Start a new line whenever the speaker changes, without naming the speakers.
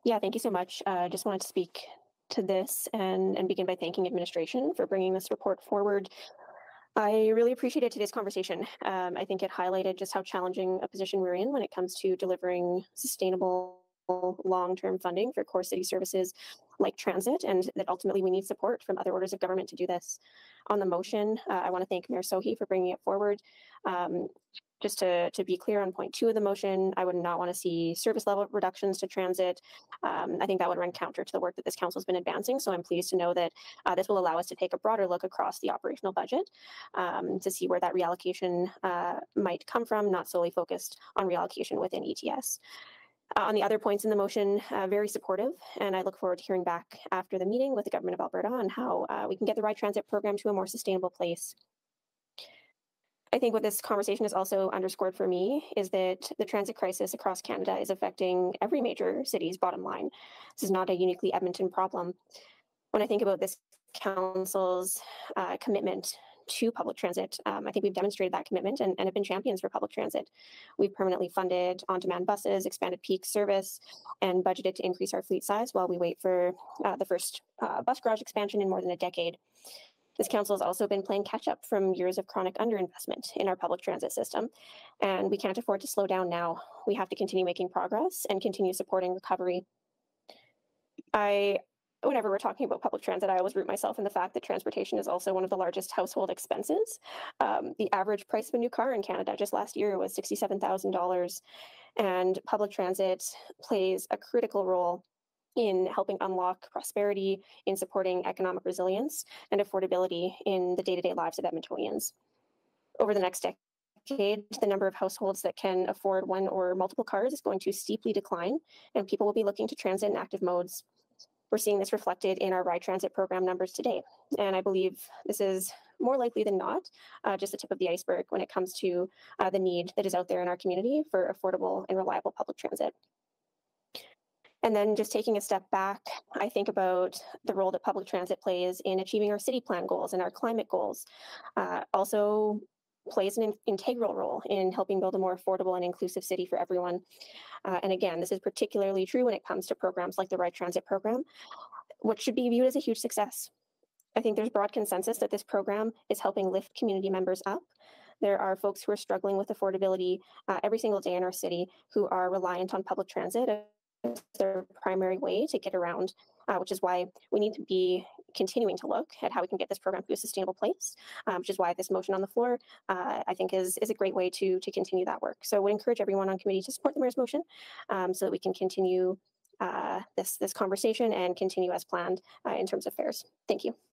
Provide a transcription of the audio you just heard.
Yeah, thank you so much. I just wanted to speak to this and begin by thanking administration for bringing this report forward. I really appreciated today's conversation. I think it highlighted just how challenging a position we're in when it comes to delivering sustainable long-term funding for core city services like transit, and that ultimately we need support from other orders of government to do this. On the motion, I want to thank Mayor Sohi for bringing it forward. Um, just to be clear on point two of the motion, I would not want to see service level reductions to transit. I think that would run counter to the work that this council has been advancing. So I'm pleased to know that this will allow us to take a broader look across the operational budget to see where that reallocation might come from, not solely focused on reallocation within ETS. On the other points in the motion, very supportive, and I look forward to hearing back after the meeting with the Government of Alberta on how we can get the Ride Transit program to a more sustainable place. I think what this conversation has also underscored for me is that the transit crisis across Canada is affecting every major city's bottom line. This is not a uniquely Edmonton problem. When I think about this council's commitment to public transit, I think we've demonstrated that commitment and have been champions for public transit. We've permanently funded on-demand buses, expanded peak service, and budgeted to increase our fleet size while we wait for the first bus garage expansion in more than a decade. This council has also been playing catch up from years of chronic underinvestment in our public transit system, and we can't afford to slow down now. We have to continue making progress and continue supporting recovery. Whenever we're talking about public transit, I always root myself in the fact that transportation is also one of the largest household expenses. The average price of a new car in Canada just last year was $67,000, and public transit plays a critical role in helping unlock prosperity, in supporting economic resilience and affordability in the day-to-day lives of Edmontonians. Over the next decade, the number of households that can afford one or multiple cars is going to steeply decline, and people will be looking to transit in active modes. We're seeing this reflected in our Ride Transit program numbers today, and I believe this is more likely than not just the tip of the iceberg when it comes to the need that is out there in our community for affordable and reliable public transit. And then just taking a step back, I think about the role that public transit plays in achieving our city plan goals and our climate goals. Also plays an integral role in helping build a more affordable and inclusive city for everyone. And again, this is particularly true when it comes to programs like the Ride Transit program, which should be viewed as a huge success. I think there's broad consensus that this program is helping lift community members up. There are folks who are struggling with affordability every single day in our city who are reliant on public transit as their primary way to get around, which is why we need to be continuing to look at how we can get this program to a sustainable place, which is why this motion on the floor, I think, is a great way to continue that work. So I would encourage everyone on committee to support the mayor's motion so that we can continue this conversation and continue as planned in terms of fares. Thank you.